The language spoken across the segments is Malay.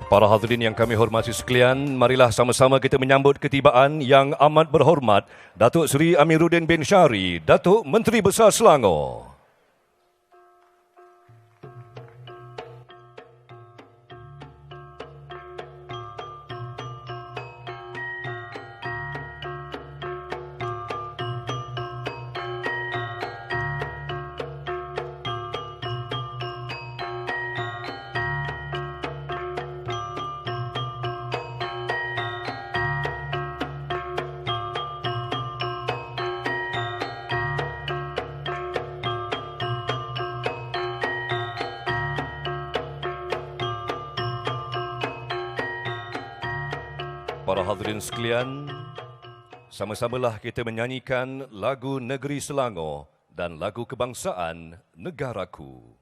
Para hadirin yang kami hormati sekalian, marilah sama-sama kita menyambut ketibaan yang amat berhormat Datuk Seri Amiruddin bin Syari, Datuk Menteri Besar Selangor. Para hadirin sekalian, sama-samalah kita menyanyikan lagu Negeri Selangor dan lagu kebangsaan Negaraku.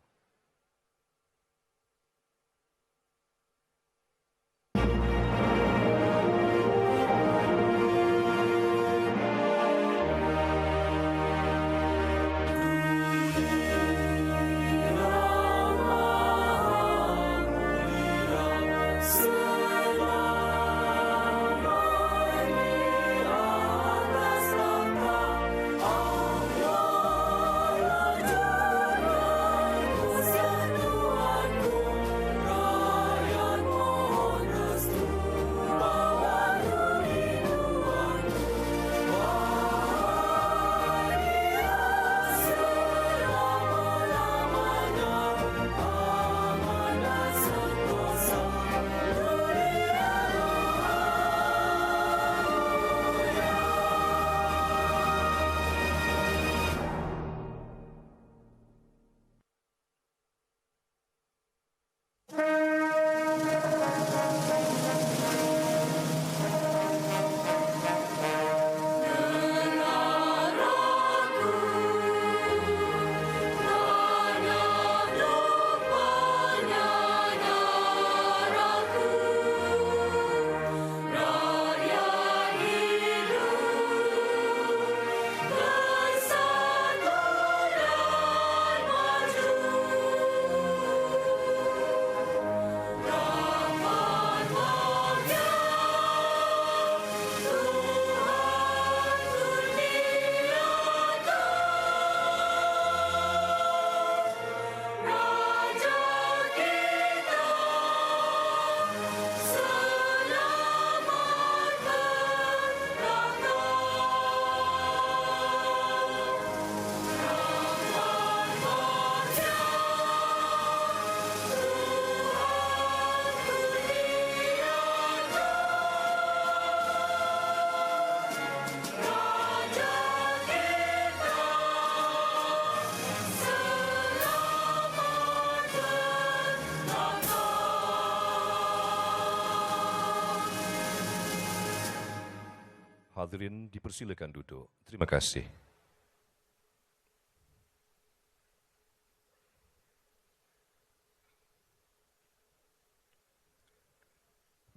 Hadirin dipersilakan duduk. Terima kasih.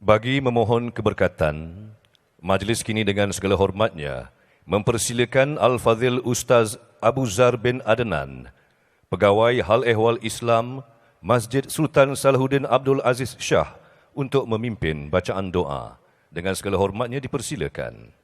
Bagi memohon keberkatan, majlis kini dengan segala hormatnya mempersilakan Al-Fadhil Ustaz Abu Zar bin Adnan, Pegawai Hal Ehwal Islam Masjid Sultan Salahuddin Abdul Aziz Shah untuk memimpin bacaan doa. Dengan segala hormatnya dipersilakan.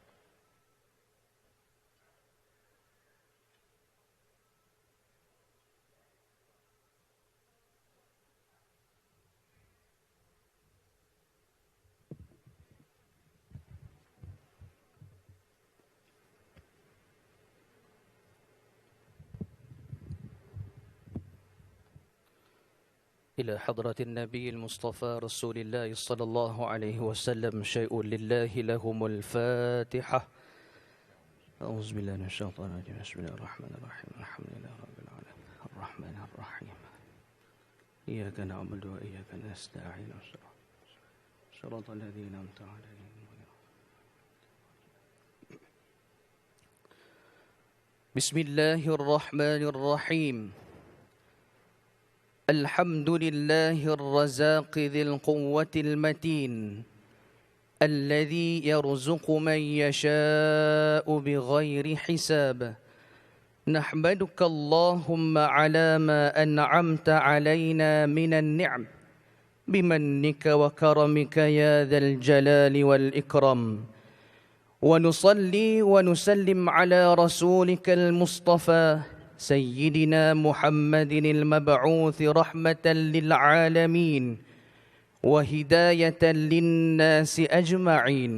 إلى حضرة النبي المصطفى رسول الله صلى الله عليه وسلم شيء لله لهم الفاتحة. أعوذ بالله من الشيطان الرجيم. بسم الله الرحمن الرحيم. الحمد لله رب العالمين الرحمن الرحيم إياك نعبد وإياك نستعين صراط الذين أنعمت عليهم. بسم الله الرحمن الرحيم. الحمد لله الرزاق ذي القوة المتين الذي يرزق من يشاء بغير حساب. نحمدك اللهم على ما أنعمت علينا من النعم بمنك وكرمك يا ذا الجلال والإكرام. ونصلي ونسلم على رسولك المصطفى سيدنا محمد المبعوث رحمة للعالمين وهداية للناس أجمعين.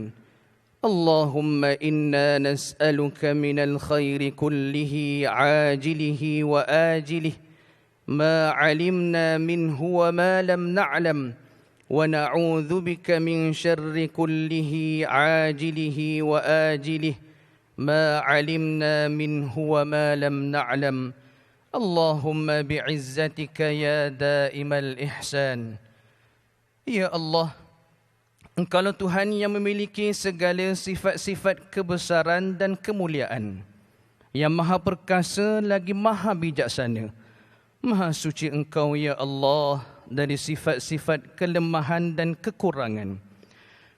اللهم إنا نسألك من الخير كله عاجله وآجله ما علمنا منه وما لم نعلم، ونعوذ بك من شر كله عاجله وآجله ما علمنا منه وما لم نعلم. اللهم بعزتك يا دائم الإحسان. Ya Allah, Engkaulah Tuhan yang memiliki segala sifat-sifat kebesaran dan kemuliaan, yang maha perkasa lagi maha bijaksana. Maha suci Engkau ya Allah dari sifat-sifat kelemahan dan kekurangan.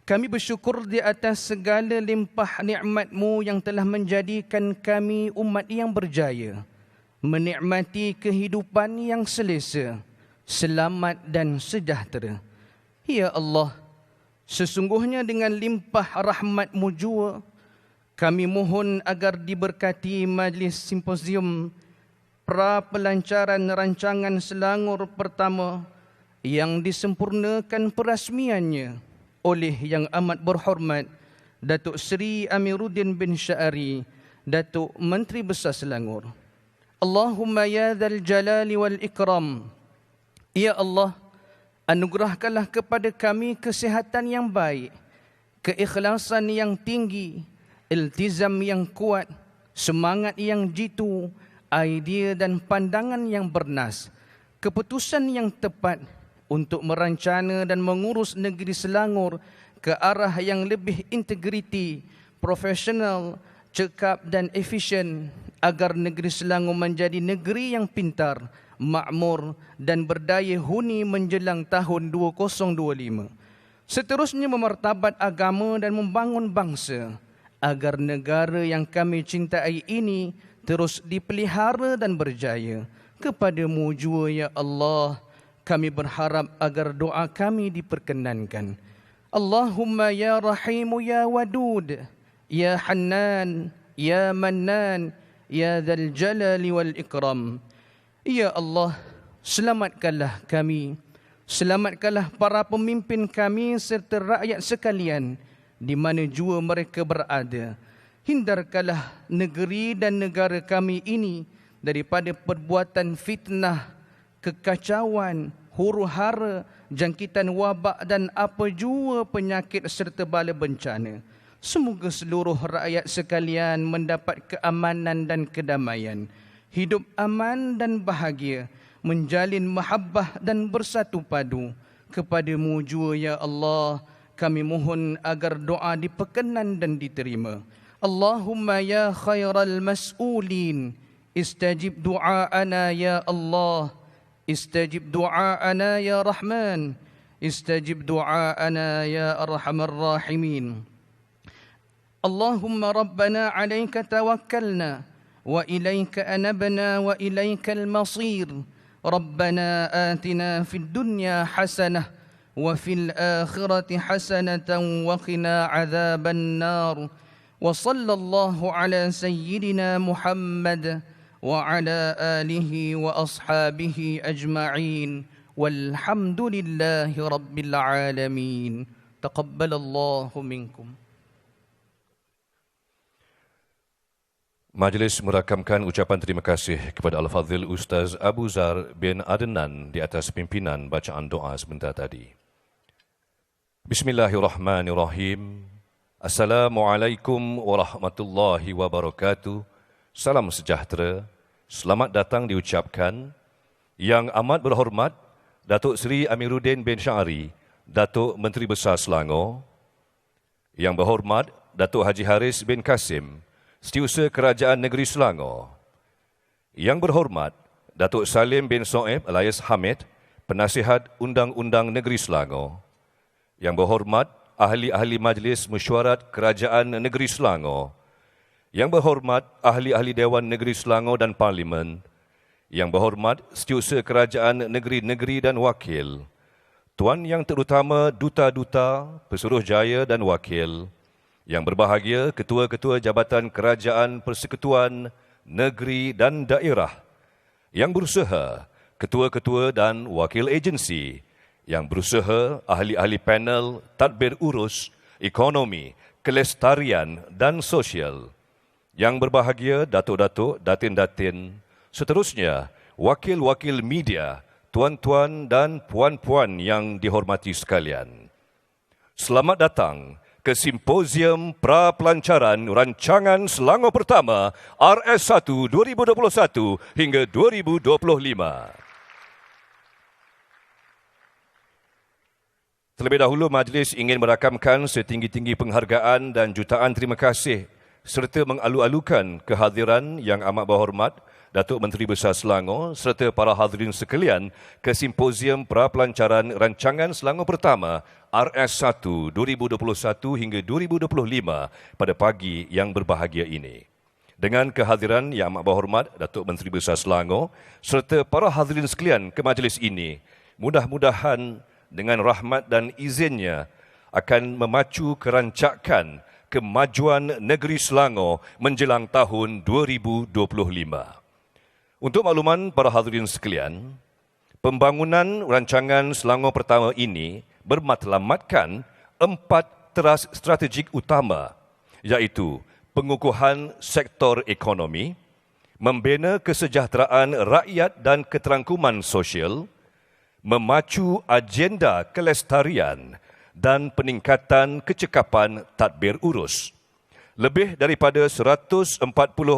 Kami bersyukur di atas segala limpah nikmat-Mu yang telah menjadikan kami umat yang berjaya, menikmati kehidupan yang selesa, selamat dan sejahtera. Ya Allah, sesungguhnya dengan limpah rahmat-Mu jua, kami mohon agar diberkati majlis simposium pra-pelancaran rancangan Selangor pertama yang disempurnakan perasmiannya oleh Yang Amat Berhormat Datuk Seri Amiruddin bin Syari, Datuk Menteri Besar Selangor. Allahumma ya dzal jalali wal ikram. Ya Allah, anugerahkanlah kepada kami kesihatan yang baik, keikhlasan yang tinggi, iltizam yang kuat, semangat yang jitu, idea dan pandangan yang bernas, keputusan yang tepat untuk merancana dan mengurus negeri Selangor ke arah yang lebih integriti, profesional, cekap dan efisien, agar negeri Selangor menjadi negeri yang pintar, makmur dan berdaya huni menjelang tahun 2025. Seterusnya memartabat agama dan membangun bangsa, agar negara yang kami cintai ini terus dipelihara dan berjaya. Kepada-Mu jua ya Allah, kami berharap agar doa kami diperkenankan. Allahumma ya Rahimu ya Wadud, ya Hannan, ya Mannan, ya Dzal Jalali wal Ikram. Ya Allah, selamatkanlah kami, selamatkanlah para pemimpin kami serta rakyat sekalian di mana jua mereka berada. Hindarkanlah negeri dan negara kami ini daripada perbuatan fitnah, kekacauan, huru-hara, jangkitan wabak dan apa jua penyakit serta bala bencana. Semoga seluruh rakyat sekalian mendapat keamanan dan kedamaian, hidup aman dan bahagia, menjalin mahabbah dan bersatu padu. Kepada-Mu jua ya Allah, kami mohon agar doa diperkenan dan diterima. Allahumma ya khairal mas'ulin, istajib du'aana ya Allah, istajib du'aana ya Rahman, istajib du'aana ya Arhamar Rahimin. Allahumma Rabbana alaika tawakkalna wa ilaika anabna wa ilaikal masir. Rabbana atina fid dunya hasanah wa fil akhirati hasanatan wa qina adzaban nar. Wa sallallahu ala sayyidina Muhammad wa ala alihi wa ashabihi ajma'in. Walhamdulillahi rabbil alamin. Taqabbalallahu minkum. Majlis merakamkan ucapan terima kasih kepada Al-Fadhil Ustaz Abu Zar bin Adnan di atas pimpinan bacaan doa sebentar tadi. Bismillahirrahmanirrahim. Assalamualaikum warahmatullahi wabarakatuh. Salam sejahtera. Selamat datang diucapkan Yang Amat Berhormat Datuk Seri Amiruddin bin Syari, Datuk Menteri Besar Selangor, Yang Berhormat Datuk Haji Haris bin Kasim, Setiausaha Kerajaan Negeri Selangor, Yang Berhormat Datuk Salim bin Soeb alias Hamid, Penasihat Undang-Undang Negeri Selangor, Yang Berhormat Ahli-Ahli Majlis Mesyuarat Kerajaan Negeri Selangor, Yang Berhormat Ahli-Ahli Dewan Negeri Selangor dan Parlimen, Yang Berhormat Setiausaha Kerajaan Negeri-Negeri dan Wakil, Tuan Yang Terutama Duta-Duta, Pesuruhjaya dan Wakil, yang berbahagia Ketua-Ketua Jabatan Kerajaan Persekutuan, Negeri dan Daerah, yang berusaha Ketua-Ketua dan Wakil Agensi, yang berusaha ahli-ahli panel tadbir urus, ekonomi, kelestarian dan sosial, yang berbahagia Datuk-Datuk, Datin-Datin, seterusnya wakil-wakil media, tuan-tuan dan puan-puan yang dihormati sekalian. Selamat datang ke Simposium Pra-Pelancaran Rancangan Selangor Pertama RS1 2021 hingga 2025. Terlebih dahulu, majlis ingin merakamkan setinggi-tinggi penghargaan dan jutaan terima kasih serta mengalu-alukan kehadiran Yang Amat Berhormat Datuk Menteri Besar Selangor serta para hadirin sekalian ke Simposium Pra-Pelancaran Rancangan Selangor Pertama RS1 2021 hingga 2025 pada pagi yang berbahagia ini. Dengan kehadiran Yang Amat Berhormat Datuk Menteri Besar Selangor serta para hadirin sekalian ke majlis ini, mudah-mudahan dengan rahmat dan izinnya akan memacu kerancakan kemajuan negeri Selangor menjelang tahun 2025. Untuk makluman para hadirin sekalian, pembangunan rancangan Selangor Pertama ini bermatlamatkan 4 teras strategik utama, iaitu pengukuhan sektor ekonomi, membina kesejahteraan rakyat dan keterangkuman sosial, memacu agenda kelestarian dan peningkatan kecekapan tadbir urus. Lebih daripada 140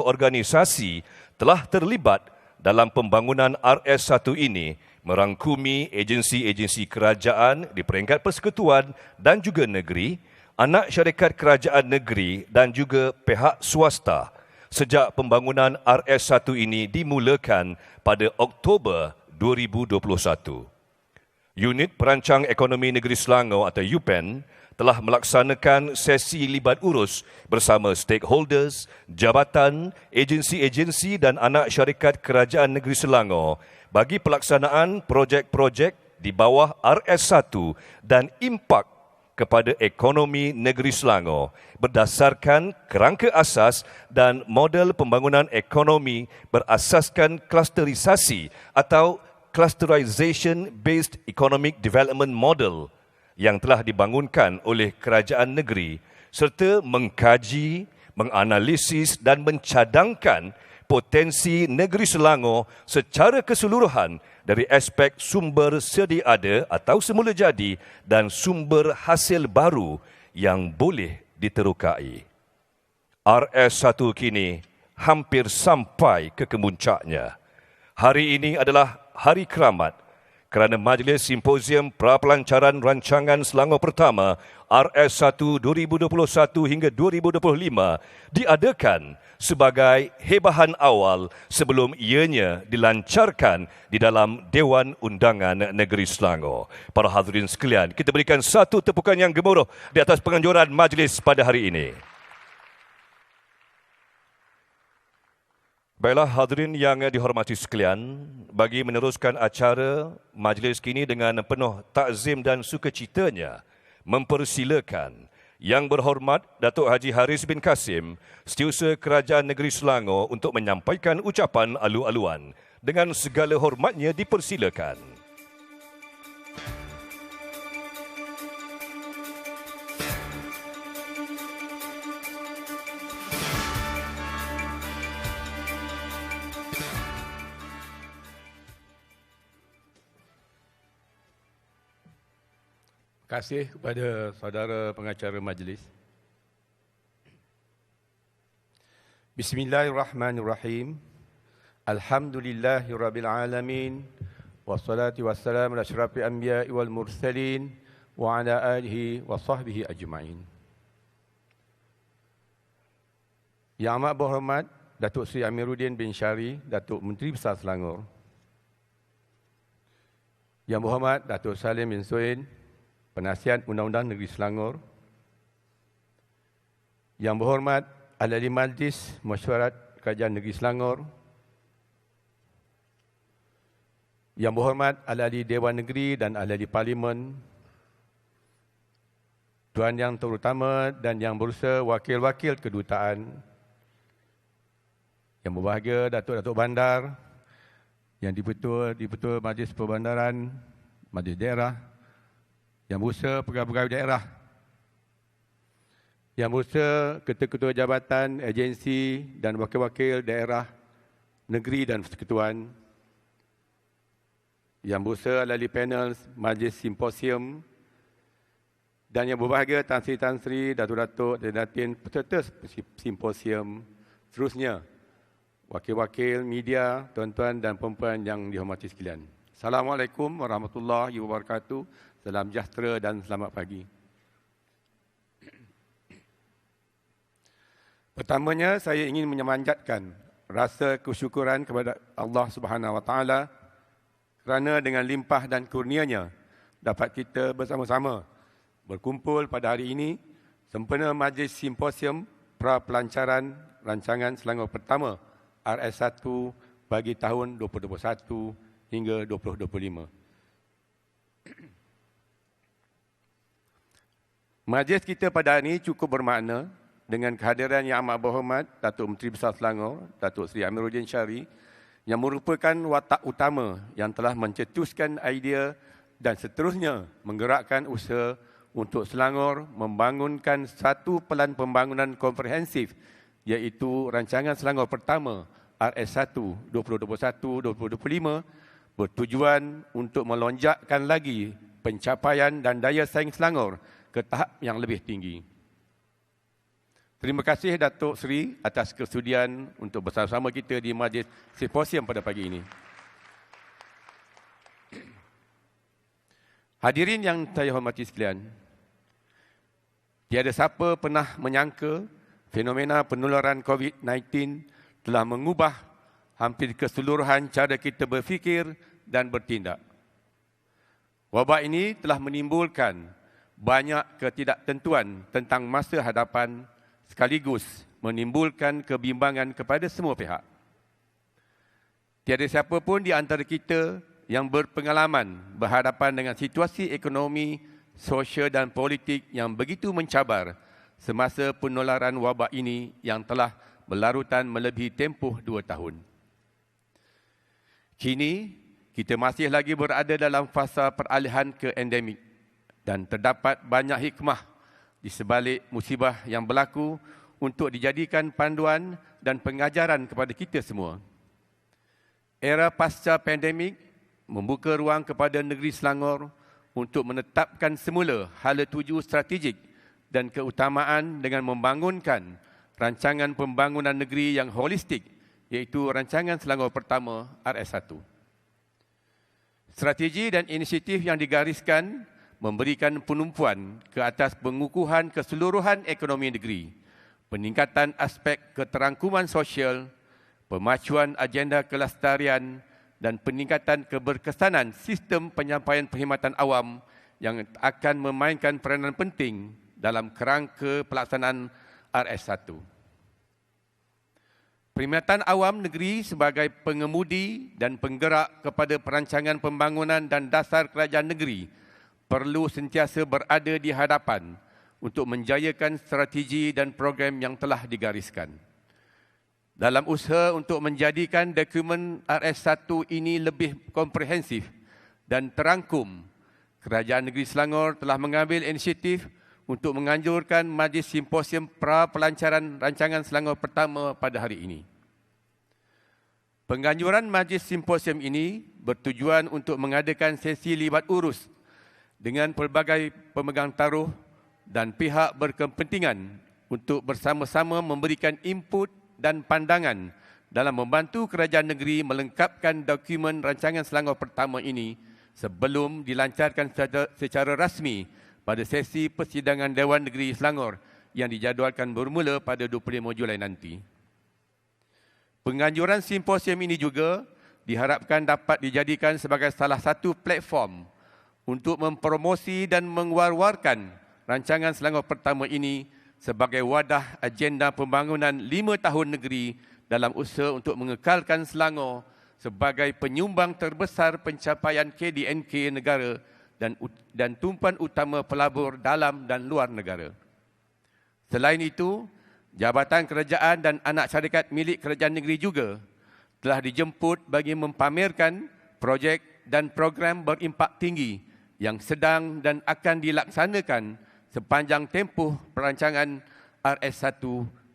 organisasi telah terlibat dalam pembangunan RS1 ini, merangkumi agensi-agensi kerajaan di peringkat persekutuan dan juga negeri, anak syarikat kerajaan negeri dan juga pihak swasta sejak pembangunan RS1 ini dimulakan pada Oktober 2021. Unit Perancang Ekonomi Negeri Selangor atau UPEN telah melaksanakan sesi libat urus bersama stakeholders, jabatan, agensi-agensi dan anak syarikat kerajaan negeri Selangor bagi pelaksanaan projek-projek di bawah RS1 dan impak kepada ekonomi negeri Selangor berdasarkan kerangka asas dan model pembangunan ekonomi berasaskan klusterisasi atau Clusterization Based Economic Development Model yang telah dibangunkan oleh kerajaan negeri serta mengkaji, menganalisis dan mencadangkan potensi negeri Selangor secara keseluruhan dari aspek sumber sedia ada atau semula jadi dan sumber hasil baru yang boleh diterokai. RS1 kini hampir sampai ke kemuncaknya. Hari ini adalah hari keramat kerana Majlis Simposium Pra-Pelancaran Rancangan Selangor Pertama RS1 2021 hingga 2025 diadakan sebagai hebahan awal sebelum ianya dilancarkan di dalam Dewan Undangan Negeri Selangor. Para hadirin sekalian, kita berikan satu tepukan yang gemuruh di atas penganjuran majlis pada hari ini. Baiklah hadirin yang dihormati sekalian, bagi meneruskan acara majlis kini dengan penuh takzim dan sukacitanya, mempersilakan Yang Berhormat Datuk Haji Haris bin Kasim, Setiausaha Kerajaan Negeri Selangor untuk menyampaikan ucapan alu-aluan. Dengan segala hormatnya dipersilakan. Terima kasih kepada saudara pengacara majlis. Bismillahirrahmanirrahim. Alhamdulillahirabbil alamin. Wassalatu wassalamu ala asyrafil anbiya'i wal mursalin wa ala alihi wa sahbihi ajma'in. Yang Amat Berhormat Datuk Seri Amiruddin bin Syari, Datuk Menteri Besar Selangor. Yang Berhormat Datuk Salim bin Suin, Penasihat Undang-Undang Negeri Selangor. Yang Berhormat Ahli Majlis Mesyuarat Kerajaan Negeri Selangor. Yang berhormat ahli-ahli Dewan Negeri dan ahli-ahli Parlimen, Tuan Yang Terutama dan Yang Berusaha Wakil-Wakil Kedutaan, yang berbahagia Datuk-Datuk Bandar, yang Dipertua Majlis Perbandaran, Majlis Daerah, yang berusaha pegawai-pegawai daerah, yang berusaha ketua-ketua jabatan, agensi dan wakil-wakil daerah, negeri dan persekutuan, yang berusaha ahli panel Majlis Simposium, dan yang berbahagia Tan Sri, Datuk-Datuk dan Datin peserta simposium, seterusnya, wakil-wakil media, tuan-tuan dan puan-puan yang dihormati sekalian. Assalamualaikum warahmatullahi wabarakatuh. Salam sejahtera dan selamat pagi. Pertamanya, saya ingin menyemanjatkan rasa kesyukuran kepada Allah Subhanahu Wa Taala kerana dengan limpah dan kurnia-Nya dapat kita bersama-sama berkumpul pada hari ini sempena Majlis Simposium Pra-Pelancaran Rancangan Selangor Pertama RS1 bagi tahun 2021 hingga 2025. Majlis kita pada hari ini cukup bermakna dengan kehadiran Yang Amat Berhormat Datuk Menteri Besar Selangor, Datuk Seri Amiruddin Syari, yang merupakan watak utama yang telah mencetuskan idea dan seterusnya menggerakkan usaha untuk Selangor membangunkan satu pelan pembangunan komprehensif, iaitu Rancangan Selangor Pertama RS1 2021-2025 bertujuan untuk melonjakkan lagi pencapaian dan daya saing Selangor ke tahap yang lebih tinggi. Terima kasih Datuk Seri atas kesudian untuk bersama-sama kita di Majlis Simposium pada pagi ini. Hadirin yang saya hormati sekalian, tiada siapa pernah menyangka fenomena penularan COVID-19 telah mengubah hampir keseluruhan cara kita berfikir dan bertindak. Wabak ini telah menimbulkan banyak ketidaktentuan tentang masa hadapan sekaligus menimbulkan kebimbangan kepada semua pihak. Tiada siapa pun di antara kita yang berpengalaman berhadapan dengan situasi ekonomi, sosial dan politik yang begitu mencabar semasa penularan wabak ini yang telah berlarutan melebihi tempoh 2 tahun. Kini, kita masih lagi berada dalam fasa peralihan ke endemik dan terdapat banyak hikmah di sebalik musibah yang berlaku untuk dijadikan panduan dan pengajaran kepada kita semua. Era pasca pandemik membuka ruang kepada negeri Selangor untuk menetapkan semula hala tuju strategik dan keutamaan dengan membangunkan rancangan pembangunan negeri yang holistik, iaitu Rancangan Selangor Pertama RS1. Strategi dan inisiatif yang digariskan memberikan penumpuan ke atas pengukuhan keseluruhan ekonomi negeri, peningkatan aspek keterangkuman sosial, pemacuan agenda kelestarian dan peningkatan keberkesanan sistem penyampaian perkhidmatan awam yang akan memainkan peranan penting dalam kerangka pelaksanaan RS1. Perkhidmatan awam negeri sebagai pengemudi dan penggerak kepada perancangan pembangunan dan dasar kerajaan negeri perlu sentiasa berada di hadapan untuk menjayakan strategi dan program yang telah digariskan. Dalam usaha untuk menjadikan dokumen RS1 ini lebih komprehensif dan terangkum, Kerajaan Negeri Selangor telah mengambil inisiatif untuk menganjurkan Majlis Simposium Pra-Pelancaran Rancangan Selangor Pertama pada hari ini. Penganjuran Majlis Simposium ini bertujuan untuk mengadakan sesi libat urus dengan pelbagai pemegang taruh dan pihak berkepentingan untuk bersama-sama memberikan input dan pandangan dalam membantu kerajaan negeri melengkapkan dokumen Rancangan Selangor Pertama ini sebelum dilancarkan secara rasmi pada sesi persidangan Dewan Negeri Selangor yang dijadualkan bermula pada 25 Julai nanti. Penganjuran simposium ini juga diharapkan dapat dijadikan sebagai salah satu platform untuk mempromosi dan mengwar-warkan Rancangan Selangor Pertama ini sebagai wadah agenda pembangunan 5 tahun negeri dalam usaha untuk mengekalkan Selangor sebagai penyumbang terbesar pencapaian KDNK negara dan tumpuan utama pelabur dalam dan luar negara. Selain itu, jabatan kerajaan dan anak syarikat milik kerajaan negeri juga telah dijemput bagi mempamerkan projek dan program berimpak tinggi yang sedang dan akan dilaksanakan sepanjang tempoh perancangan RS1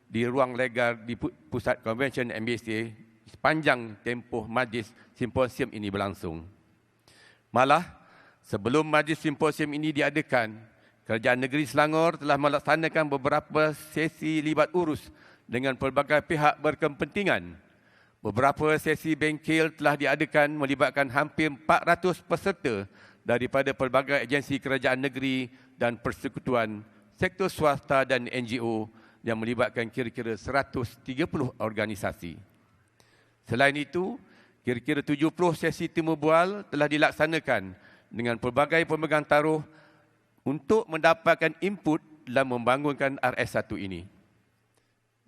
di ruang legar di Pusat Konvensyen MBSA sepanjang tempoh majlis simposium ini berlangsung. Malah, sebelum majlis simposium ini diadakan, Kerajaan Negeri Selangor telah melaksanakan beberapa sesi libat urus dengan pelbagai pihak berkepentingan. Beberapa sesi bengkel telah diadakan melibatkan hampir 400 peserta daripada pelbagai agensi kerajaan negeri dan persekutuan, sektor swasta dan NGO yang melibatkan kira-kira 130 organisasi. Selain itu, kira-kira 70 sesi temu bual telah dilaksanakan dengan pelbagai pemegang taruh untuk mendapatkan input dalam membangunkan RS1 ini.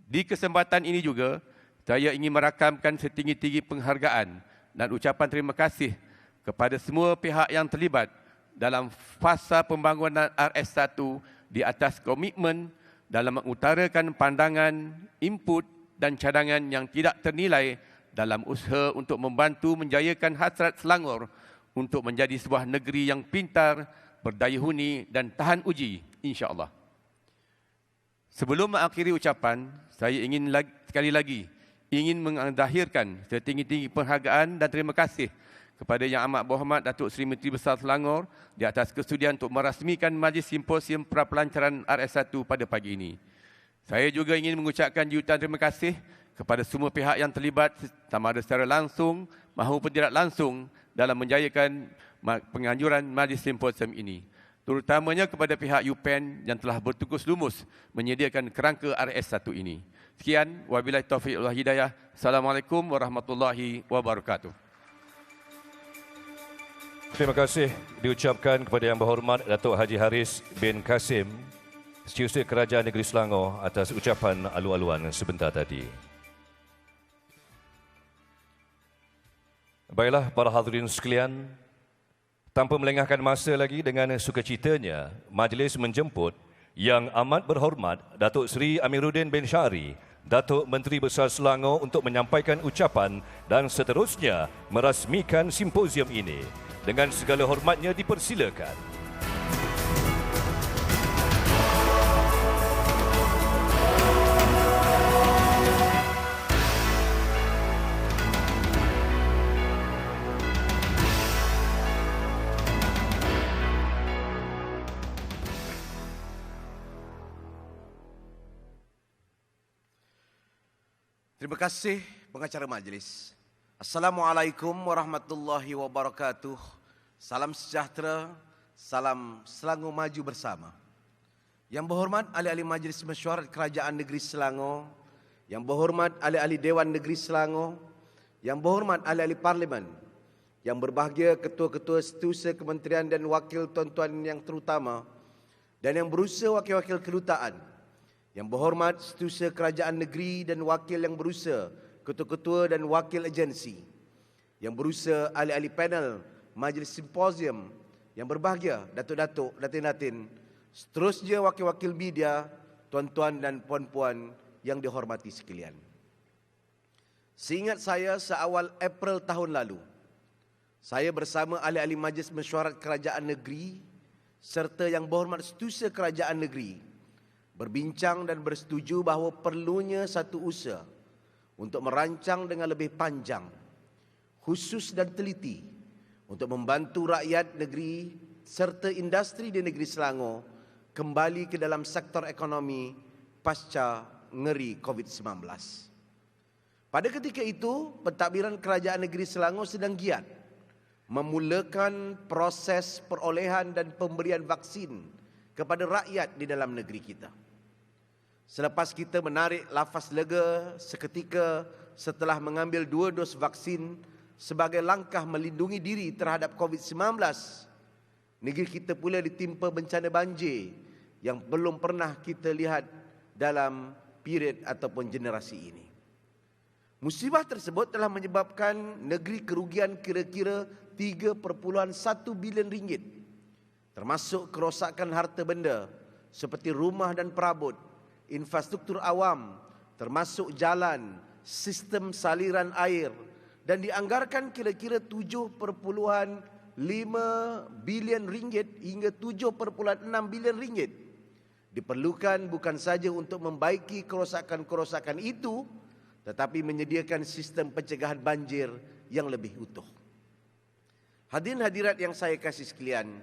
Di kesempatan ini juga, saya ingin merakamkan setinggi-tinggi penghargaan dan ucapan terima kasih kepada semua pihak yang terlibat dalam fasa pembangunan RS1 di atas komitmen dalam mengutarakan pandangan, input dan cadangan yang tidak ternilai dalam usaha untuk membantu menjayakan hasrat Selangor untuk menjadi sebuah negeri yang pintar, berdaya huni dan tahan uji, insya-Allah. Sebelum mengakhiri ucapan, saya ingin sekali lagi mengakhirkan setinggi-tinggi penghargaan dan terima kasih kepada Yang Amat Berhormat Datuk Seri Menteri Besar Selangor di atas kesudian untuk merasmikan majlis simposium prapelancaran RS1 pada pagi ini. Saya juga ingin mengucapkan jutaan terima kasih kepada semua pihak yang terlibat sama ada secara langsung maupun tidak langsung dalam menjayakan penganjuran majlis simposium ini, terutamanya kepada pihak UPEN yang telah bertugas lumus menyediakan kerangka RS1 ini. Sekian, wabillahi taufiq wal hidayah. Assalamualaikum warahmatullahi wabarakatuh. Terima kasih diucapkan kepada Yang Berhormat Datuk Haji Haris bin Kasim, Setiausaha Kerajaan Negeri Selangor atas ucapan alu-aluan sebentar tadi. Baiklah para hadirin sekalian, tanpa melengahkan masa lagi dengan sukacitanya, majlis menjemput Yang Amat Berhormat Datuk Seri Amiruddin bin Syari, Datuk Menteri Besar Selangor untuk menyampaikan ucapan dan seterusnya merasmikan simposium ini. Dengan segala hormatnya dipersilakan. Terima kasih pengacara majlis. Assalamualaikum warahmatullahi wabarakatuh. Salam sejahtera, salam Selangor maju bersama. Yang berhormat ahli-ahli Majlis Mesyuarat Kerajaan Negeri Selangor, yang berhormat ahli-ahli Dewan Negeri Selangor, yang berhormat ahli-ahli Parlimen, yang berbahagia ketua-ketua setiausaha kementerian dan wakil tuan-tuan yang terutama, dan yang berusaha wakil-wakil kedutaan, yang berhormat setiausaha kerajaan negeri dan wakil yang berusaha, ketua-ketua dan wakil agensi, yang berusaha ahli-ahli panel majlis simposium, yang berbahagia datuk-datuk, datin-datin, seterusnya wakil-wakil media, tuan-tuan dan puan-puan yang dihormati sekalian. Seingat saya seawal April tahun lalu, saya bersama ahli-ahli Majlis Mesyuarat Kerajaan Negeri serta yang berhormat setiausaha kerajaan negeri berbincang dan bersetuju bahawa perlunya satu usaha untuk merancang dengan lebih panjang, khusus dan teliti untuk membantu rakyat negeri serta industri di negeri Selangor kembali ke dalam sektor ekonomi pasca ngeri COVID-19. Pada ketika itu, pentadbiran Kerajaan Negeri Selangor sedang giat memulakan proses perolehan dan pemberian vaksin kepada rakyat di dalam negeri kita. Selepas kita menarik lafaz lega seketika setelah mengambil 2 dos vaksin sebagai langkah melindungi diri terhadap COVID-19, negeri kita pula ditimpa bencana banjir yang belum pernah kita lihat dalam period ataupun generasi ini. Musibah tersebut telah menyebabkan negeri kerugian kira-kira 3.1 bilion ringgit, termasuk kerosakan harta benda seperti rumah dan perabot, infrastruktur awam, termasuk jalan, sistem saliran air, dan dianggarkan kira-kira 7.5 bilion ringgit hingga 7.6 bilion ringgit. Diperlukan bukan saja untuk membaiki kerosakan-kerosakan itu, tetapi menyediakan sistem pencegahan banjir yang lebih utuh. Hadirin hadirat yang saya kasih sekalian,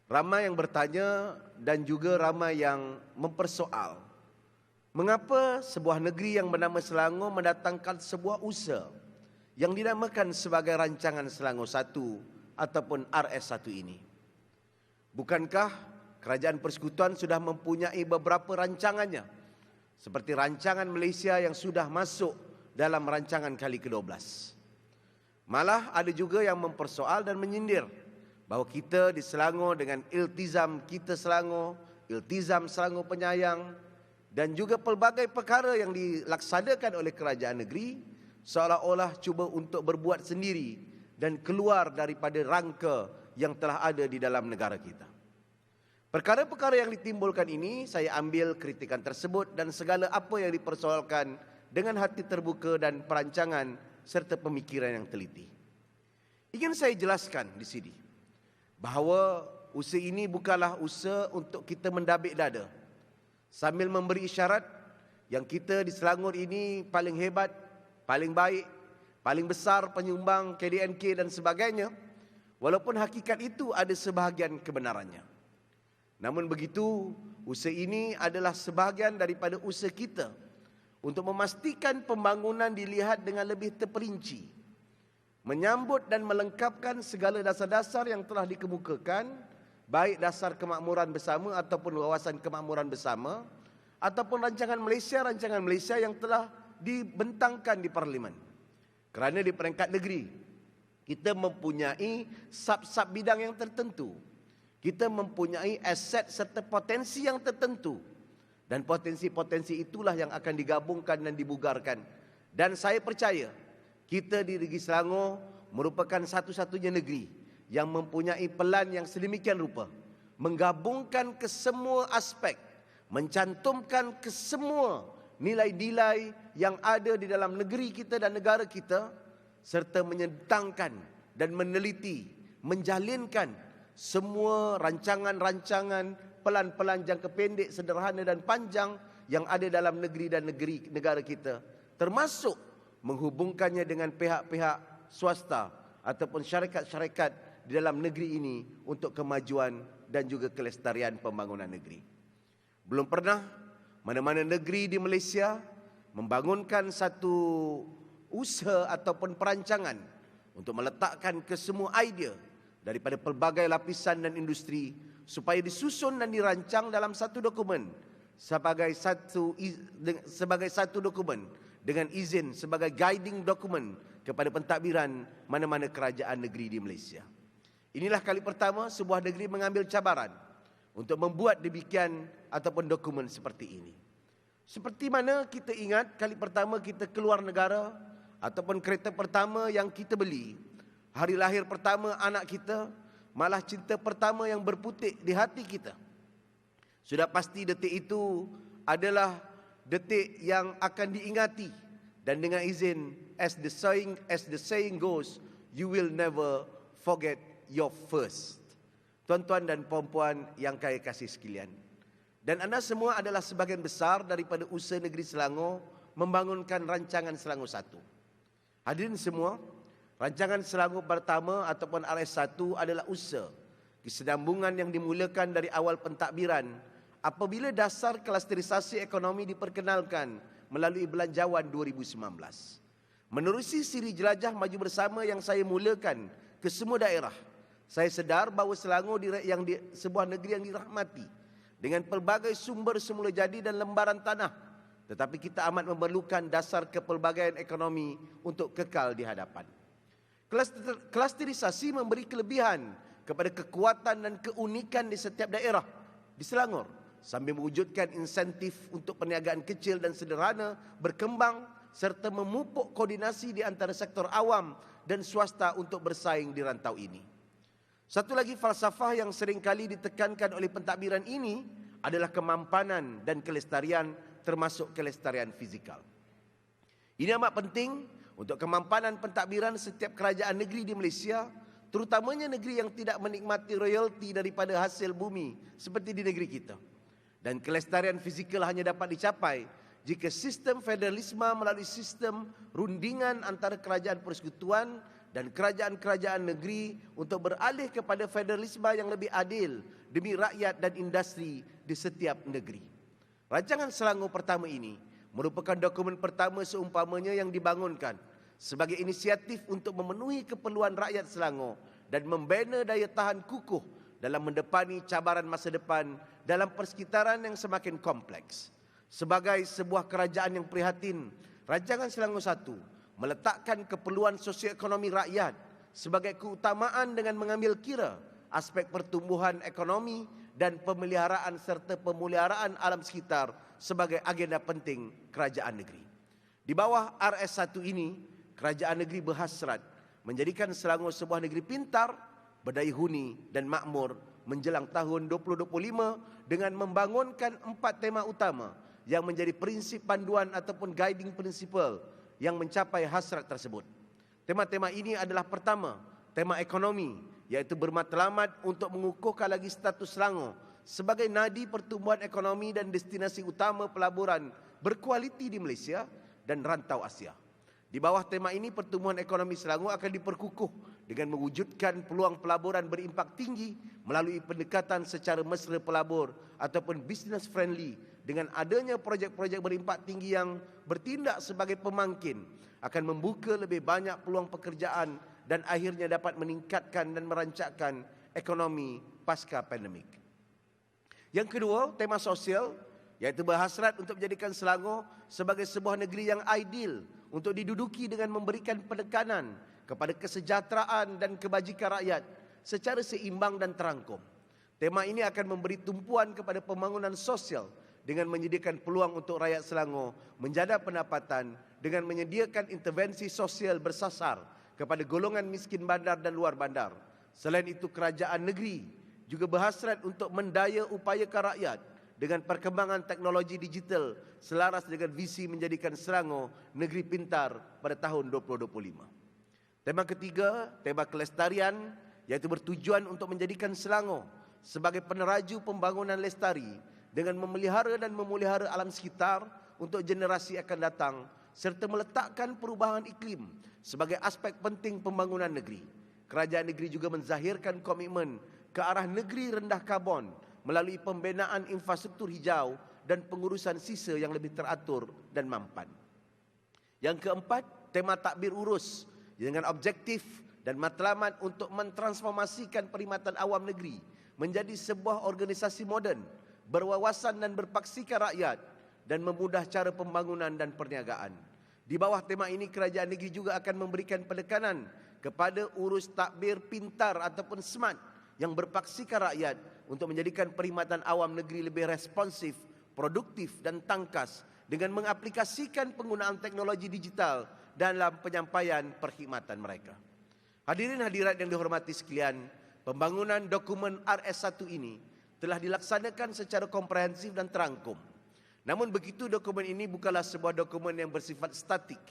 ramai yang bertanya dan juga ramai yang mempersoal, mengapa sebuah negeri yang bernama Selangor mendatangkan sebuah usaha yang dinamakan sebagai Rancangan Selangor 1 ataupun RS1 ini? Bukankah Kerajaan Persekutuan sudah mempunyai beberapa rancangannya, seperti rancangan Malaysia yang sudah masuk dalam rancangan kali ke-12. Malah ada juga yang mempersoal dan menyindir bahawa kita di Selangor dengan iltizam kita Selangor, iltizam Selangor Penyayang, dan juga pelbagai perkara yang dilaksanakan oleh kerajaan negeri seolah-olah cuba untuk berbuat sendiri dan keluar daripada rangka yang telah ada di dalam negara kita. Perkara-perkara yang ditimbulkan ini, saya ambil kritikan tersebut dan segala apa yang dipersoalkan dengan hati terbuka dan perancangan serta pemikiran yang teliti. Ingin saya jelaskan di sini bahawa usaha ini bukanlah usaha untuk kita mendabik dada sambil memberi isyarat yang kita di Selangor ini paling hebat, paling baik, paling besar penyumbang KDNK dan sebagainya, walaupun hakikat itu ada sebahagian kebenarannya. Namun begitu, usaha ini adalah sebahagian daripada usaha kita untuk memastikan pembangunan dilihat dengan lebih terperinci, menyambut dan melengkapkan segala dasar-dasar yang telah dikemukakan, baik dasar kemakmuran bersama ataupun wawasan kemakmuran bersama, ataupun rancangan Malaysia yang telah dibentangkan di Parlimen. Kerana di peringkat negeri, kita mempunyai sub-sub bidang yang tertentu. Kita mempunyai aset serta potensi yang tertentu. Dan potensi-potensi itulah yang akan digabungkan dan dibugarkan. Dan saya percaya, kita di Negeri Selangor merupakan satu-satunya negeri yang mempunyai pelan yang sedemikian rupa, menggabungkan kesemua aspek, mencantumkan kesemua nilai-nilai yang ada di dalam negeri kita dan negara kita, serta menyentangkan dan meneliti, menjalinkan semua rancangan-rancangan pelan-pelan jangka pendek, sederhana dan panjang yang ada dalam negeri dan negara kita, termasuk menghubungkannya dengan pihak-pihak swasta ataupun syarikat-syarikat di dalam negeri ini untuk kemajuan dan juga kelestarian pembangunan negeri. Belum pernah mana-mana negeri di Malaysia membangunkan satu usaha ataupun perancangan untuk meletakkan kesemua idea daripada pelbagai lapisan dan industri supaya disusun dan dirancang dalam satu dokumen sebagai satu dokumen dengan izin sebagai guiding dokumen kepada pentadbiran mana-mana kerajaan negeri di Malaysia. Inilah kali pertama sebuah negeri mengambil cabaran untuk membuat demikian ataupun dokumen seperti ini. Seperti mana kita ingat kali pertama kita keluar negara ataupun kereta pertama yang kita beli, hari lahir pertama anak kita, malah cinta pertama yang berputik di hati kita. Sudah pasti detik itu adalah detik yang akan diingati. Dan dengan izin, as the saying goes, you will never forget your first. Tuan-tuan dan puan-puan yang saya kasih sekalian. Dan anda semua adalah sebahagian besar daripada usaha negeri Selangor membangunkan rancangan Selangor 1. Hadirin semua, rancangan Selangor pertama ataupun RS1 adalah usaha kesinambungan yang dimulakan dari awal pentadbiran apabila dasar klasterisasi ekonomi diperkenalkan melalui Belanjawan 2019. Menerusi siri jelajah maju bersama yang saya mulakan ke semua daerah, saya sedar bahawa Selangor sebuah negeri yang dirahmati dengan pelbagai sumber semula jadi dan lembaran tanah, tetapi kita amat memerlukan dasar kepelbagaian ekonomi untuk kekal di hadapan. Klasterisasi memberi kelebihan kepada kekuatan dan keunikan di setiap daerah di Selangor sambil mewujudkan insentif untuk perniagaan kecil dan sederhana berkembang serta memupuk koordinasi di antara sektor awam dan swasta untuk bersaing di rantau ini. Satu lagi falsafah yang seringkali ditekankan oleh pentadbiran ini adalah kemampanan dan kelestarian, termasuk kelestarian fizikal. Ini amat penting untuk kemampanan pentadbiran setiap kerajaan negeri di Malaysia, terutamanya negeri yang tidak menikmati royalti daripada hasil bumi seperti di negeri kita. Dan kelestarian fizikal hanya dapat dicapai jika sistem federalisme melalui sistem rundingan antara kerajaan persekutuan dan kerajaan-kerajaan negeri untuk beralih kepada federalisme yang lebih adil demi rakyat dan industri di setiap negeri. Rancangan Selangor pertama ini merupakan dokumen pertama seumpamanya yang dibangunkan sebagai inisiatif untuk memenuhi keperluan rakyat Selangor dan membina daya tahan kukuh dalam mendepani cabaran masa depan dalam persekitaran yang semakin kompleks. Sebagai sebuah kerajaan yang prihatin, Rancangan Selangor 1 meletakkan keperluan sosioekonomi rakyat sebagai keutamaan dengan mengambil kira aspek pertumbuhan ekonomi dan pemeliharaan serta pemeliharaan alam sekitar sebagai agenda penting kerajaan negeri. Di bawah RS1 ini, kerajaan negeri berhasrat menjadikan Selangor sebuah negeri pintar, berdaya huni dan makmur menjelang tahun 2025 dengan membangunkan 4 tema utama yang menjadi prinsip panduan ataupun guiding principle yang mencapai hasrat tersebut. Tema-tema ini adalah pertama, tema ekonomi, iaitu bermatlamat untuk mengukuhkan lagi status Selangor sebagai nadi pertumbuhan ekonomi dan destinasi utama pelaburan berkualiti di Malaysia dan rantau Asia. Di bawah tema ini, pertumbuhan ekonomi Selangor akan diperkukuh dengan mewujudkan peluang pelaburan berimpak tinggi melalui pendekatan secara mesra pelabur ataupun business friendly dengan adanya projek-projek berimpak tinggi yang bertindak sebagai pemangkin akan membuka lebih banyak peluang pekerjaan dan akhirnya dapat meningkatkan dan merancakkan ekonomi pasca pandemik. Yang kedua, tema sosial, iaitu berhasrat untuk menjadikan Selangor sebagai sebuah negeri yang ideal untuk diduduki dengan memberikan penekanan kepada kesejahteraan dan kebajikan rakyat secara seimbang dan terangkum. Tema ini akan memberi tumpuan kepada pembangunan sosial dengan menyediakan peluang untuk rakyat Selangor menjaga pendapatan dengan menyediakan intervensi sosial bersasar kepada golongan miskin bandar dan luar bandar. Selain itu, kerajaan negeri juga berhasrat untuk mendaya upayakan rakyat dengan perkembangan teknologi digital selaras dengan visi menjadikan Selangor negeri pintar pada tahun 2025. Tema ketiga, tema kelestarian, iaitu bertujuan untuk menjadikan Selangor sebagai peneraju pembangunan lestari dengan memelihara dan memelihara alam sekitar untuk generasi akan datang serta meletakkan perubahan iklim sebagai aspek penting pembangunan negeri. Kerajaan negeri juga menzahirkan komitmen ke arah negeri rendah karbon melalui pembinaan infrastruktur hijau dan pengurusan sisa yang lebih teratur dan mampan. Yang keempat, tema takbir urus dengan objektif dan matlamat untuk mentransformasikan perkhidmatan awam negeri menjadi sebuah organisasi moden, berwawasan dan berpaksikan rakyat dan memudah cara pembangunan dan perniagaan. Di bawah tema ini, kerajaan negeri juga akan memberikan penekanan kepada urus takbir pintar ataupun smart yang berpaksikan rakyat untuk menjadikan perkhidmatan awam negeri lebih responsif, produktif dan tangkas dengan mengaplikasikan penggunaan teknologi digital dalam penyampaian perkhidmatan mereka. Hadirin hadirat yang dihormati sekalian, pembangunan dokumen RS1 ini telah dilaksanakan secara komprehensif dan terangkum. Namun begitu, dokumen ini bukanlah sebuah dokumen yang bersifat statik,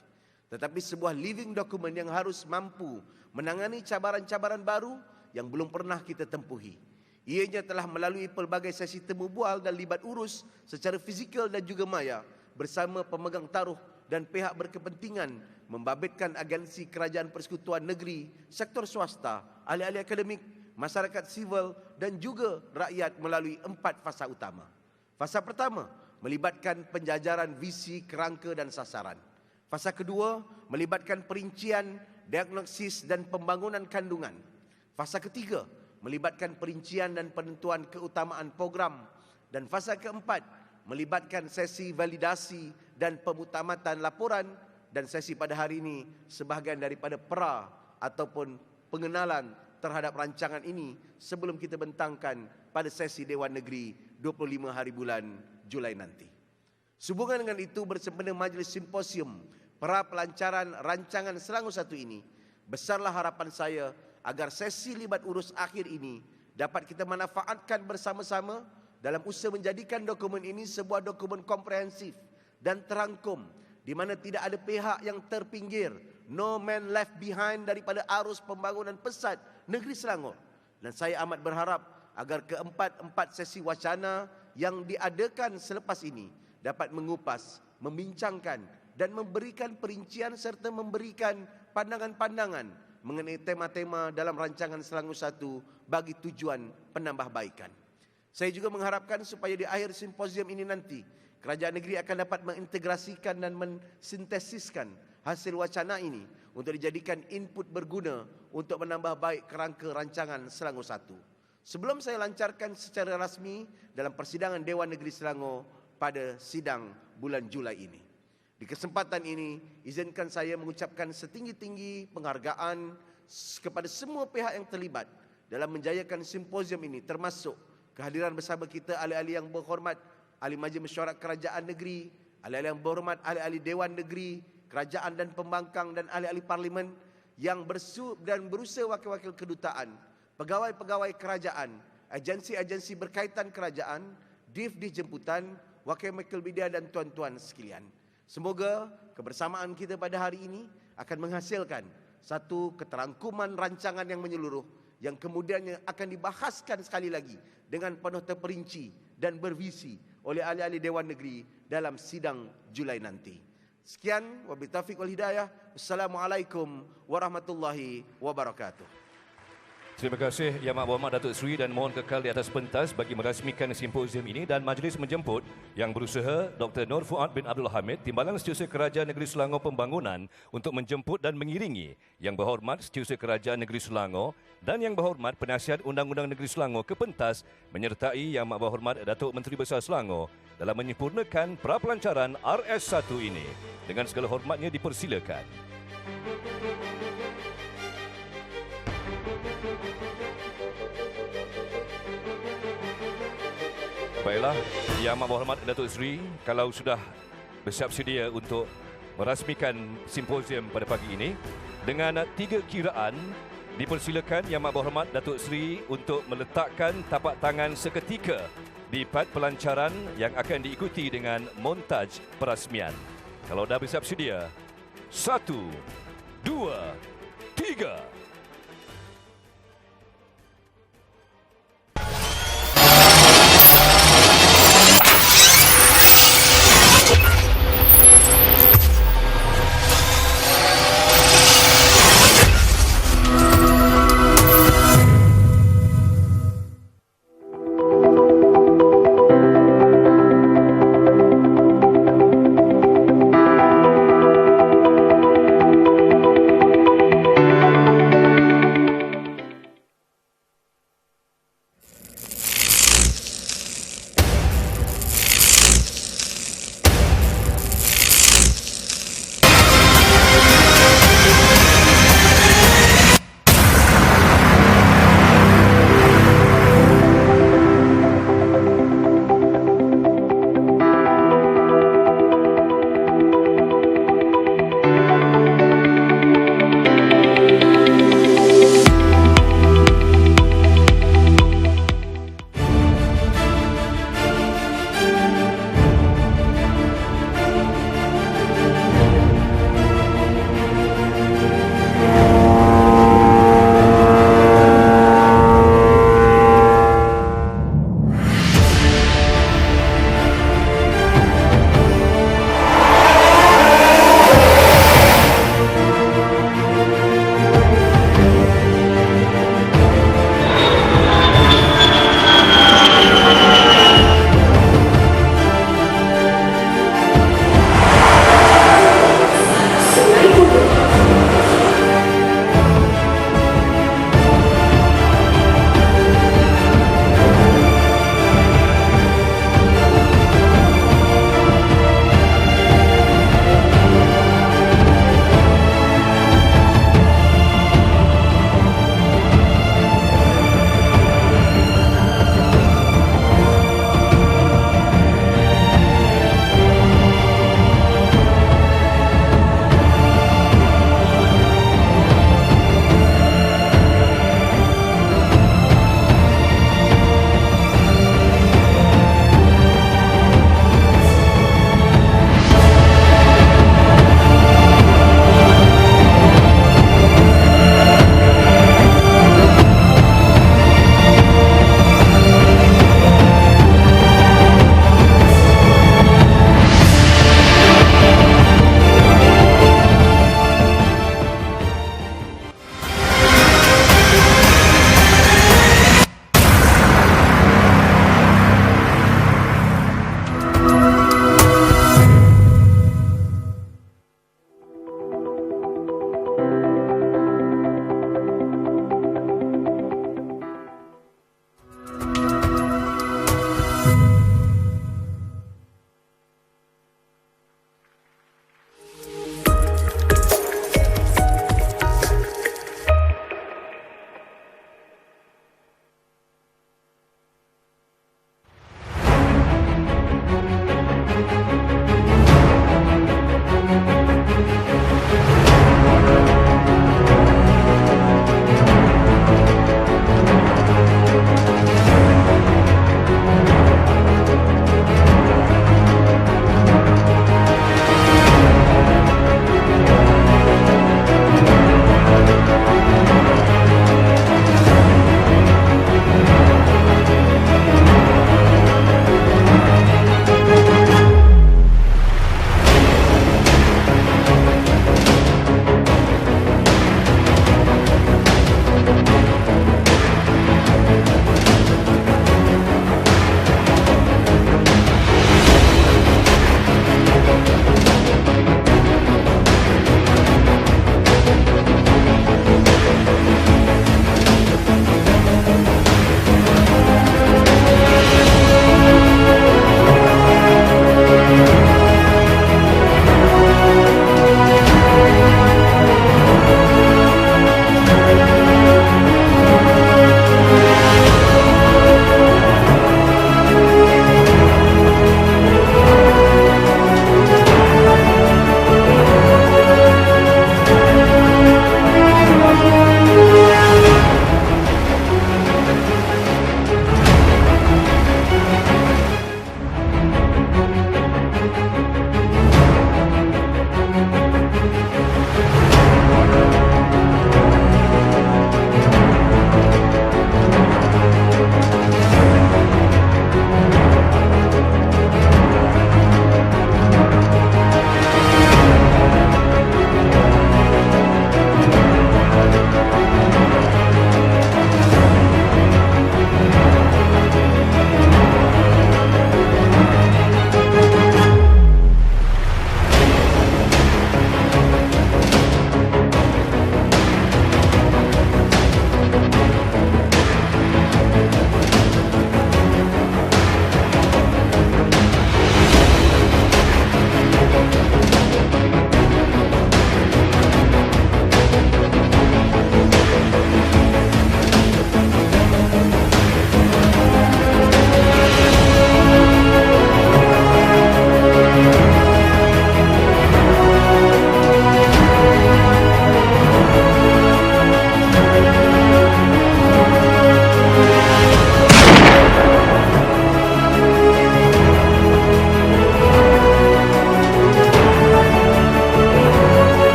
tetapi sebuah living dokumen yang harus mampu menangani cabaran-cabaran baru yang belum pernah kita tempuhi. Ianya telah melalui pelbagai sesi temu bual dan libat urus secara fizikal dan juga maya bersama pemegang taruh dan pihak berkepentingan, membabitkan agensi kerajaan persekutuan negeri, sektor swasta, ahli-ahli akademik, masyarakat sivil dan juga rakyat melalui 4 fasa utama. Fasa pertama, melibatkan penjajaran visi, kerangka dan sasaran. Fasa kedua, melibatkan perincian, diagnosis dan pembangunan kandungan. Fasa ketiga, melibatkan perincian dan penentuan keutamaan program. Dan fasa keempat, melibatkan sesi validasi dan pemutamatan laporan. Dan sesi pada hari ini sebahagian daripada pra ataupun pengenalan terhadap rancangan ini sebelum kita bentangkan pada sesi Dewan Negeri 25 hari bulan Julai nanti. Sehubungan dengan itu, bersempena majlis simposium pelancaran rancangan Selangor 1 ini, besarlah harapan saya agar sesi libat urus akhir ini dapat kita manfaatkan bersama-sama dalam usaha menjadikan dokumen ini sebuah dokumen komprehensif dan terangkum, di mana tidak ada pihak yang terpinggir, no man left behind daripada arus pembangunan pesat negeri Selangor. Dan saya amat berharap agar keempat sesi wacana yang diadakan selepas ini dapat mengupas, membincangkan dan memberikan perincian serta memberikan pandangan-pandangan mengenai tema-tema dalam rancangan Selangor 1 bagi tujuan penambahbaikan. Saya juga mengharapkan supaya di akhir simposium ini nanti, kerajaan negeri akan dapat mengintegrasikan dan mensintesiskan hasil wacana ini untuk dijadikan input berguna untuk menambah baik kerangka rancangan Selangor 1. Sebelum saya lancarkan secara rasmi dalam persidangan Dewan Negeri Selangor pada sidang bulan Julai ini. Di kesempatan ini, izinkan saya mengucapkan setinggi-tinggi penghargaan kepada semua pihak yang terlibat dalam menjayakan simposium ini, termasuk kehadiran bersama kita ahli-ahli yang berhormat, ahli Majlis Mesyuarat Kerajaan Negeri, ahli-ahli yang berhormat, ahli-ahli Dewan Negeri, Kerajaan dan Pembangkang dan ahli-ahli Parlimen yang berusaha wakil-wakil kedutaan, pegawai-pegawai kerajaan, agensi-agensi berkaitan kerajaan, DIF jemputan, wakil-wakil media dan tuan-tuan sekalian. Semoga kebersamaan kita pada hari ini akan menghasilkan satu keterangkuman rancangan yang menyeluruh yang kemudiannya akan dibahaskan sekali lagi dengan penuh terperinci dan bervisi oleh ahli-ahli Dewan Negeri dalam sidang Julai nanti. Sekian, wabillahi taufiq wal hidayah. Wassalamualaikum warahmatullahi wabarakatuh. Terima kasih Yang Berhormat Datuk Seri dan mohon kekal di atas pentas bagi merasmikan simposium ini dan majlis menjemput yang berusaha Dr. Nur Fuad bin Abdul Hamid, Timbalan Setiausaha Kerajaan Negeri Selangor Pembangunan untuk menjemput dan mengiringi Yang Berhormat Setiausaha Kerajaan Negeri Selangor dan Yang Berhormat Penasihat Undang-Undang Negeri Selangor ke pentas menyertai Yang Berhormat Datuk Menteri Besar Selangor dalam menyempurnakan prapelancaran RS1 ini. Dengan segala hormatnya dipersilakan. Baiklah, Yang Amat Berhormat Datuk Seri, kalau sudah bersiap sedia untuk merasmikan simposium pada pagi ini, dengan 3 kiraan, dipersilakan Yang Amat Berhormat Datuk Seri untuk meletakkan tapak tangan seketika di pad pelancaran yang akan diikuti dengan montaj perasmian. Kalau dah bersiap sedia, 1, 2, 3.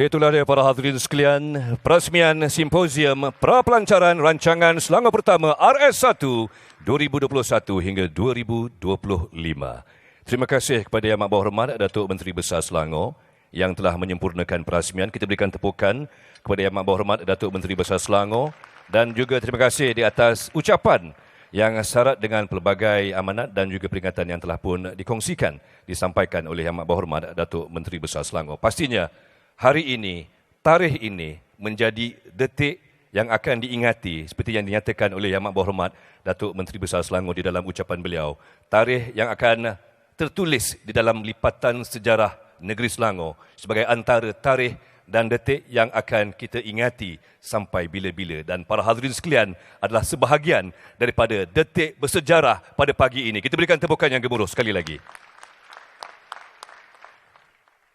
Itulah dia para hadirin sekalian, perasmian simposium prapelancaran rancangan Selangor Pertama RS1 2021 hingga 2025. Terima kasih kepada Yang Amat Berhormat Datuk Menteri Besar Selangor yang telah menyempurnakan perasmian. Kita berikan tepukan kepada Yang Amat Berhormat Datuk Menteri Besar Selangor dan juga terima kasih di atas ucapan yang syarat dengan pelbagai amanat dan juga peringatan yang telah pun dikongsikan, disampaikan oleh Yang Amat Berhormat Datuk Menteri Besar Selangor. Pastinya hari ini, tarikh ini menjadi detik yang akan diingati seperti yang dinyatakan oleh Yang Amat Berhormat Datuk Menteri Besar Selangor di dalam ucapan beliau. Tarikh yang akan tertulis di dalam lipatan sejarah negeri Selangor sebagai antara tarikh dan detik yang akan kita ingati sampai bila-bila. Dan para hadirin sekalian adalah sebahagian daripada detik bersejarah pada pagi ini. Kita berikan tepukan yang gemuruh sekali lagi.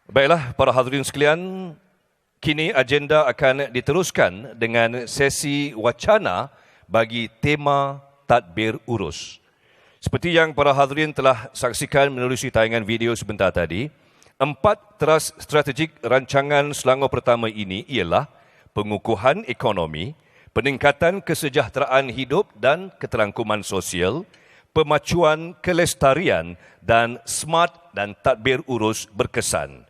Baiklah, para hadirin sekalian, kini agenda akan diteruskan dengan sesi wacana bagi tema tadbir urus. Seperti yang para hadirin telah saksikan menerusi tayangan video sebentar tadi, 4 teras strategik rancangan Selangor Pertama ini ialah pengukuhan ekonomi, peningkatan kesejahteraan hidup dan keterangkuman sosial, pemacuan kelestarian dan smart dan tadbir urus berkesan.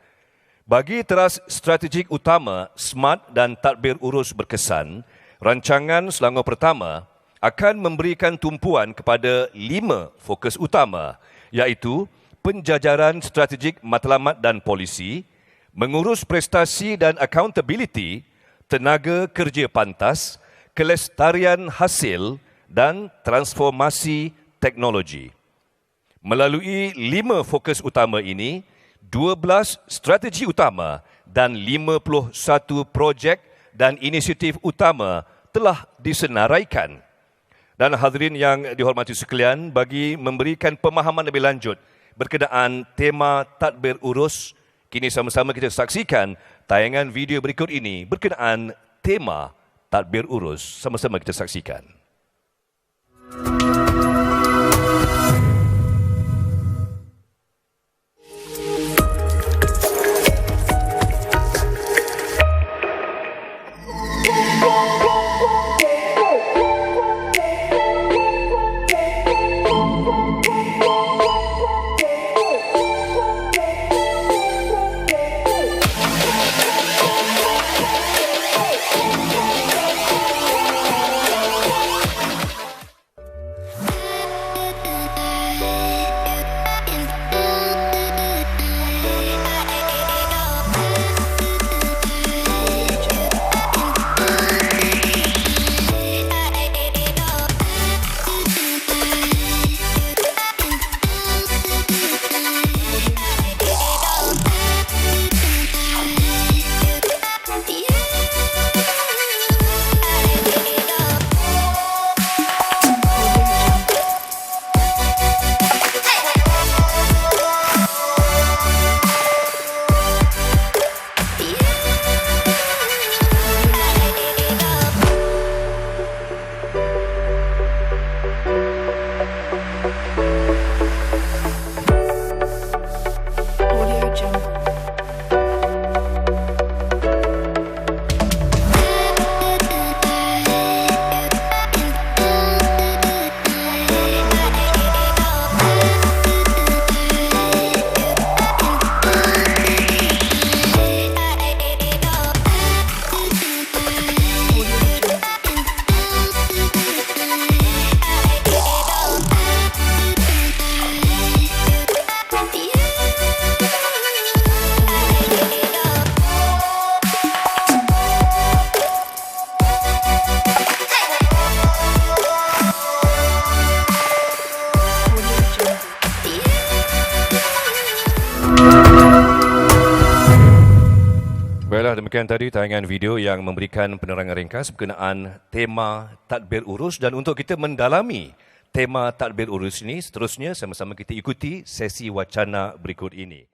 Bagi teras strategik utama smart dan tadbir urus berkesan, rancangan Selangor Pertama akan memberikan tumpuan kepada 5 fokus utama, iaitu penjajaran strategik matlamat dan polisi, mengurus prestasi dan accountability, tenaga kerja pantas, kelestarian hasil dan transformasi teknologi. Melalui 5 fokus utama ini, 12 strategi utama dan 51 projek dan inisiatif utama telah disenaraikan. Dan hadirin yang dihormati sekalian, bagi memberikan pemahaman lebih lanjut berkenaan tema tadbir urus, kini sama-sama kita saksikan tayangan video berikut ini berkenaan tema tadbir urus. Sama-sama kita saksikan. Baiklah, demikian tadi tayangan video yang memberikan penerangan ringkas berkenaan tema tadbir urus, dan untuk kita mendalami tema tadbir urus ini, seterusnya sama-sama kita ikuti sesi wacana berikut ini.